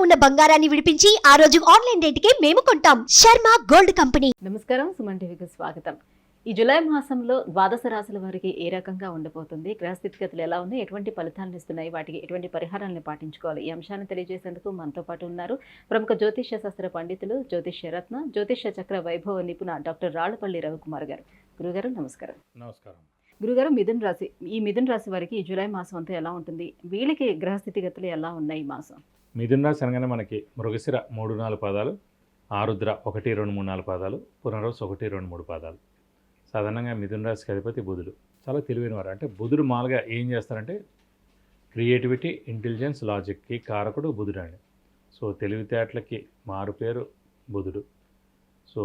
ఉన్న బంగారాన్ని విడిపించి ఆ రోజు ఆన్లైన్ రేటుకే మేము కొంటాం. Sharma gold company. నమస్కారం, సుమన్ టీవీకి స్వాగతం. ఈ జూలై మాసంలో ద్వాదశ రాశుల వారికి ఏ రకంగా ఉండబోతుంది, గ్రహస్థితిగతులు ఎలా ఉన్నాయి, ఎటువంటి ఫలితాలను ఇస్తున్నాయి, వాటికి ఎటువంటి పరిహారాలను పాటించుకోవాలి, ఈ అంశాన్ని తెలియజేసేందుకు మనతో పాటు ఉన్నారు ప్రముఖ జ్యోతిష్య శాస్త్ర పండితులు, జ్యోతిష్య రత్న, జ్యోతిష్య చక్ర వైభవ నిపుణ డాక్టర్ రాళ్లపల్లి రవికుమార్ గారు. గురుగారు నమస్కారం. నమస్కారం. గురుగారు, మిథున రాశి, ఈ మిథున రాశి వారికి ఈ జూలై మాసం అంతా ఎలా ఉంటుంది, వీళ్ళకి గ్రహస్థితిగతులు ఎలా ఉన్నాయి ఈ మాసం? మిథున రాశి అనగానే మనకి మృగశిర 3-4 పాదాలు, ఆరుద్ర 1-2-3-4 పాదాలు, పునర్వసు 1-2-3 పాదాలు. సాధారణంగా మిథున రాశికి అధిపతి బుధుడు. చాలా తెలివైన వారు. అంటే బుధుడు మామూలుగా ఏం చేస్తారంటే క్రియేటివిటీ, ఇంటెలిజెన్స్, లాజిక్కి కారకుడు బుధుడు అండి. సో తెలివితేటలకి మారుపేరు బుధుడు. సో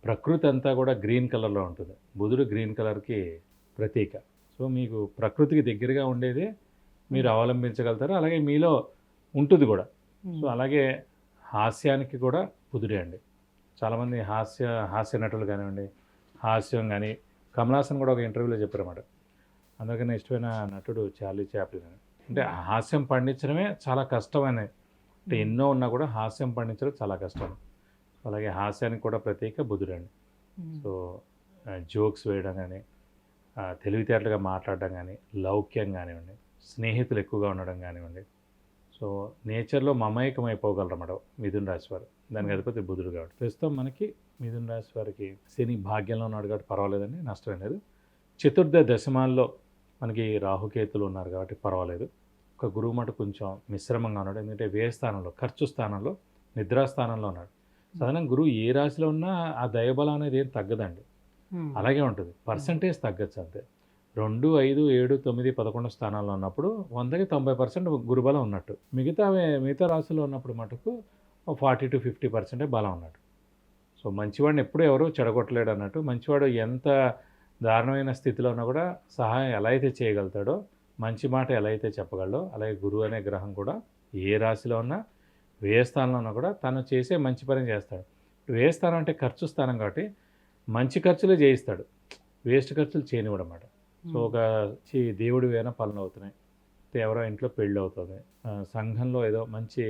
ప్రకృతి అంతా కూడా గ్రీన్ కలర్లో ఉంటుంది. బుధుడు గ్రీన్ కలర్కి ప్రతీక. సో మీకు ప్రకృతికి దగ్గరగా ఉండేది మీరు అవలంబించగలుగుతారు, అలాగే మీలో ఉంటుంది కూడా. సో అలాగే హాస్యానికి కూడా బుధుడే అండి. చాలామంది హాస్య నటులు కానివ్వండి, హాస్యం కానీ, కమలాసన్ కూడా ఒక ఇంటర్వ్యూలో చెప్పారన్నమాట. అందుకని ఇష్టమైన నటుడు చార్లీ చాప్లిన్ అని. అంటే హాస్యం పండించడమే చాలా కష్టమైన, అంటే ఎన్నో ఉన్నా కూడా హాస్యం పండించడం చాలా కష్టం. అలాగే హాస్యానికి కూడా ప్రతీక బుధుడు అండి. సో జోక్స్ వేయడం కానీ, తెలివితేటలుగా మాట్లాడడం కానీ, లౌక్యం కానివ్వండి, స్నేహితులు ఎక్కువగా ఉండడం కానివ్వండి. సో నేచర్లో మమైకం అయిపోగలరన్నమాట మిథున రాశి వారు. దానికి అధిపతి బుధుడు కాబట్టి. ప్రస్తుతం మనకి మిథున రాశి వారికి శని భాగ్యంలో ఉన్నాడు కాబట్టి పర్వాలేదండి, నష్టం లేదు. చతుర్థ దశమాల్లో మనకి రాహుకేతులు ఉన్నారు కాబట్టి పర్వాలేదు. ఒక గురువు మాట కొంచెం మిశ్రమంగా ఉన్నాడు, ఎందుకంటే వ్యయ స్థానంలో, ఖర్చు స్థానంలో, నిద్రాస్థానంలో ఉన్నాడు. సాధారణంగా గురువు ఏ రాశిలో ఉన్నా ఆ దైవబలం అనేది ఏం తగ్గదండి, అలాగే ఉంటుంది. పర్సంటేజ్ తగ్గచ్చు అంతే. 2, 5, 7, 9, 11 స్థానాల్లో ఉన్నప్పుడు 100కి 90% గురుబలం ఉన్నట్టు. మిగతా రాశుల్లో ఉన్నప్పుడు మటుకు 40-50% బలం ఉన్నట్టు. సో మంచివాడిని ఎప్పుడూ ఎవరు చెడగొట్టలేడు అన్నట్టు. మంచివాడు ఎంత దారుణమైన స్థితిలో ఉన్నా కూడా సహాయం ఎలా అయితే చేయగలుగుతాడో, మంచి మాట ఎలా అయితే చెప్పగలడో, అలాగే గురువు అనే గ్రహం కూడా ఏ రాశిలో ఉన్నా, వ్యయ స్థానంలో ఉన్నా కూడా తను చేసే మంచి పని చేస్తాడు. వ్యయ స్థానం అంటే ఖర్చు స్థానం కాబట్టి మంచి ఖర్చులే చేయిస్తాడు, వేస్ట్ ఖర్చులు చేయనివ్వడం అన్నమాట. సో ఒక దేవుడి వేన పనులు అవుతున్నాయి, ఎవరో ఇంట్లో పెళ్ళి అవుతుంది, సంఘంలో ఏదో మంచి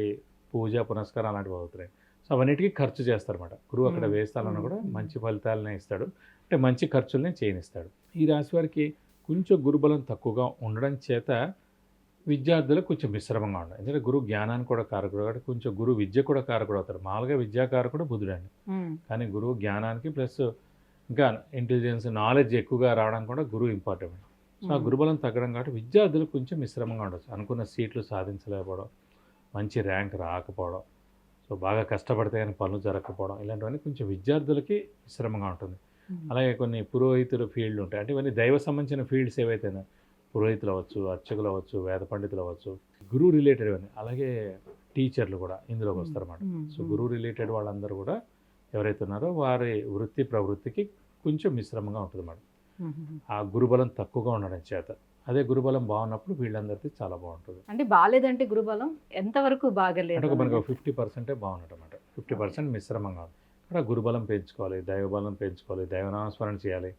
పూజ పునస్కారం అలాంటివి అవుతున్నాయి. సో అవన్నిటికీ ఖర్చు చేస్తారన్నమాట. గురువు అక్కడ వేస్తానన్నా కూడా మంచి ఫలితాలనే ఇస్తాడు, అంటే మంచి ఖర్చులనే చేయనిస్తాడు. ఈ రాశి వారికి కొంచెం గురుబలం తక్కువగా ఉండడం చేత విద్యార్థులకు కొంచెం మిశ్రమంగా ఉండాలి. ఎందుకంటే గురువు జ్ఞానానికి కూడా కారకుడు కాబట్టి కొంచెం గురువు విద్య కూడా కారకుడు అవుతాడు. మామూలుగా విద్యాకారకుడు బుధుడండి, కానీ గురువు జ్ఞానానికి ప్లస్ ఇంకా ఇంటెలిజెన్స్, నాలెడ్జ్ ఎక్కువగా రావడం కూడా గురువు ఇంపార్టెంట్. సో ఆ గురుబలం తగ్గడం కాబట్టి విద్యార్థులు కొంచెం మిశ్రమంగా ఉండొచ్చు. అనుకున్న సీట్లు సాధించలేకపోవడం, మంచి ర్యాంక్ రాకపోవడం, సో బాగా కష్టపడితే కానీ పనులు జరగకపోవడం, ఇలాంటివన్నీ కొంచెం విద్యార్థులకి మిశ్రమంగా ఉంటుంది. అలాగే కొన్ని పురోహితుల ఫీల్డ్ ఉంటాయి, అంటే ఇవన్నీ దైవ సంబంధించిన ఫీల్డ్స్ ఏవైతేనే, పురోహితులు అవ్వచ్చు, అర్చకులు అవ్వచ్చు, వేద పండితులు అవ్వచ్చు, గురువు రిలేటెడ్ ఇవన్నీ. అలాగే టీచర్లు కూడా ఇందులోకి వస్తారన్నమాట. సో గురువు రిలేటెడ్ వాళ్ళందరూ కూడా ఎవరైతే ఉన్నారో వారి వృత్తి ప్రవృత్తికి కొంచెం మిశ్రమంగా ఉంటుంది అన్నమాట, ఆ గురుబలం తక్కువగా ఉండడం చేత. అదే గురుబలం బాగున్నప్పుడు వీళ్ళందరికీ చాలా బాగుంటుంది. అంటే బాగాలేదంటే గురుబలం ఎంతవరకు బాగలేదు అంటే మనకు 50% బాగున్నట్టు అన్నమాట, 50% మిశ్రమంగా ఉంది. ఇక్కడ గురుబలం పెంచుకోవాలి, దైవబలం పెంచుకోవాలి, దైవనామస్మరణ చేయాలి,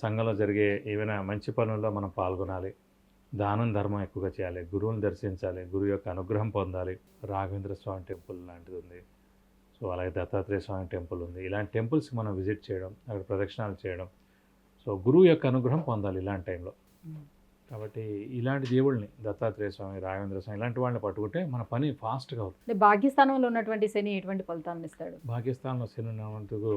సంఘంలో జరిగే ఏవైనా మంచి పనుల్లో మనం పాల్గొనాలి, దానం ధర్మం ఎక్కువగా చేయాలి, గురువుని దర్శించాలి, గురువు యొక్క అనుగ్రహం పొందాలి. రాఘవేంద్ర స్వామి టెంపుల్ లాంటిది ఉంది, సో అలాగే దత్తాత్రేయ స్వామి టెంపుల్ ఉంది. ఇలాంటి టెంపుల్స్కి మనం విజిట్ చేయడం, అక్కడ ప్రదక్షిణాలు చేయడం, సో గురువు యొక్క అనుగ్రహం పొందాలి ఇలాంటి టైంలో. కాబట్టి ఇలాంటి దేవుళ్ళని, దత్తాత్రేయ స్వామి, రాఘవేంద్ర స్వామి, ఇలాంటి వాళ్ళని పట్టుకుంటే మన పని ఫాస్ట్గా అవుతుంది. భాగ్యస్థానంలో ఉన్నటువంటి శని ఎటువంటి ఫలితాలను ఇస్తాడు? భాగ్యస్థానంలో శని ఉన్నందుకు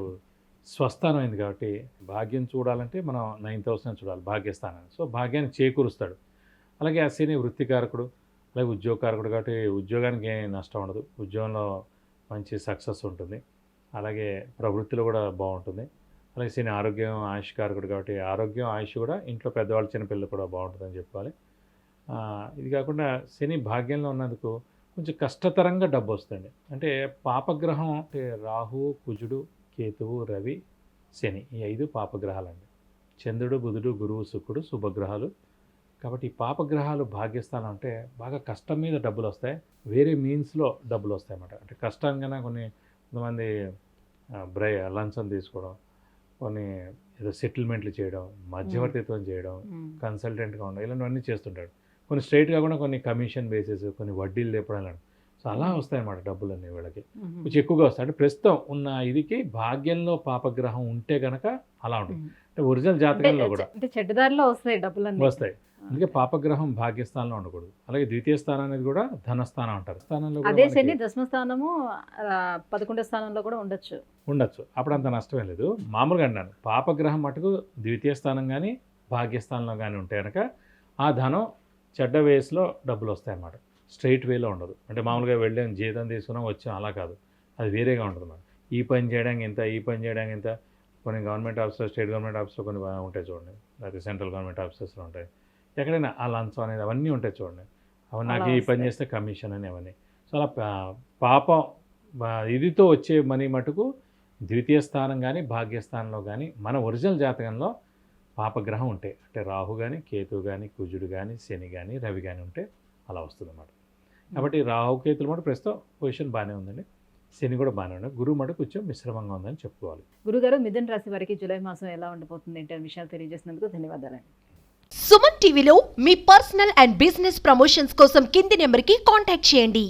స్వస్థానం అయింది కాబట్టి భాగ్యం చూడాలంటే మనం 9th హౌస్ని చూడాలి, భాగ్యస్థానాన్ని. సో భాగ్యాన్ని చేకూరుస్తాడు. అలాగే ఆ శని వృత్తికారకుడు, అలాగే ఉద్యోగకారకుడు కాబట్టి ఉద్యోగానికి ఏం నష్టం ఉండదు, ఉద్యోగంలో మంచి సక్సెస్ ఉంటుంది. అలాగే ప్రవృత్తిలో కూడా బాగుంటుంది. అలాగే శని ఆరోగ్యం, ఆయుష్కారకుడు కాబట్టి ఆరోగ్యం, ఆయుష్ కూడా ఇంట్లో పెద్దవాళ్ళు, చిన్నపిల్లలు కూడా బాగుంటుందని చెప్పుకోవాలి. ఇది కాకుండా శని భాగ్యంలో ఉన్నందుకు కొంచెం కష్టతరంగా డబ్బు వస్తుంది. అంటే పాపగ్రహం అంటే రాహు, కుజుడు, కేతువు, రవి, శని, ఈ 5 పాపగ్రహాలండి. చంద్రుడు, బుధుడు, గురువు, శుక్రుడు శుభగ్రహాలు కాబట్టి ఈ పాపగ్రహాలు భాగ్యస్థానం అంటే బాగా కష్టం మీద డబ్బులు వస్తాయి, వేరే మీన్స్లో డబ్బులు వస్తాయి అన్నమాట. అంటే కష్టంగానే కొంతమంది లంచం తీసుకోవడం, కొన్ని ఏదో సెటిల్మెంట్లు చేయడం, మధ్యవర్తిత్వం చేయడం, కన్సల్టెంట్గా ఉండడం, ఇలాంటివన్నీ చేస్తుంటాడు. కొన్ని స్ట్రైట్ కాకుండా కొన్ని కమిషన్ బేసిస్, కొన్ని వడ్డీలు లేపడం. సో అలా వస్తాయన్నమాట డబ్బులన్నీ వీళ్ళకి కొంచెం ఎక్కువగా వస్తాయి. అంటే ప్రస్తుతం ఉన్న ఇదికి భాగ్యంలో పాపగ్రహం ఉంటే గనక అలా ఉంటుంది. అంటే ఒరిజినల్ జాతకంలో కూడా అంటే చెడ్డదారిలో వస్తాయి డబ్బులన్నీ. వస్తాయి. అందుకే పాపగ్రహం భాగ్యస్థానంలో ఉండకూడదు. అలాగే ద్వితీయ స్థానం అనేది కూడా ధనస్థానం అంటారు. స్థానంలో కూడా అదే మనకి శని దశమ స్థానము 11వ స్థానంలో కూడా ఉండొచ్చు. ఉండొచ్చు. అప్పుడు అంత నష్టమే లేదు. మామూలుగా అన్నాను పాపగ్రహం మటుకు ద్వితీయ స్థానం కానీ భాగ్యస్థానంలో కానీ ఉంటే కనుక ఆ ధనం చెడ్డ వేస్లో డబ్బులు వస్తాయన్నమాట. స్ట్రైట్ వేలో ఉండదు. అంటే మామూలుగా వెళ్ళాం జీతం తీసుకున్నాం వచ్చాం అలా కాదు, అది వేరేగా ఉంటుంది అన్నమాట. ఈ పని చేయడానికి ఇంత, ఈ పని చేయడానికి ఇంత. కొన్ని government officer, state government officer కొన్ని ఉంటాయి చూడండి, లేకపోతే సెంట్రల్ గవర్నమెంట్ ఆఫీసెస్లో ఉంటాయి. ఎక్కడైనా ఆ లంచం అనేది అవన్నీ ఉంటాయి చూడండి. అవి నాకు ఈ పని చేస్తే కమిషన్ అని అవన్నీ. సో అలా పాపం ఇదితో వచ్చే మనీ మటుకు ద్వితీయ స్థానం కానీ భాగ్యస్థానంలో కానీ మన ఒరిజినల్ జాతకంలో పాపగ్రహం ఉంటే, అంటే రాహు కానీ కేతు కానీ కుజుడు కానీ శని కానీ రవి కానీ ఉంటే అలా వస్తుంది అన్నమాట. కాబట్టి రాహు కేతులు మటు ప్రస్తుతం పొజిషన్ బాగానే ఉందండి. శని కూడా బాగానే ఉంది. గురువు మటు కొంచెం మిశ్రమంగా ఉందని చెప్పుకోవాలి. గురుగారు, మిథున రాశి వారికి జూలై మాసం ఎలా ఉండబోతుంది అంటే విషయాలు తెలియజేసినందుకు ధన్యవాదాలండి. సుమన్ టీవీలో మీ పర్సనల్ అండ్ బిజినెస్ ప్రమోషన్స్ కోసం కింది నెంబర్కి కాంటాక్ట్ చేయండి.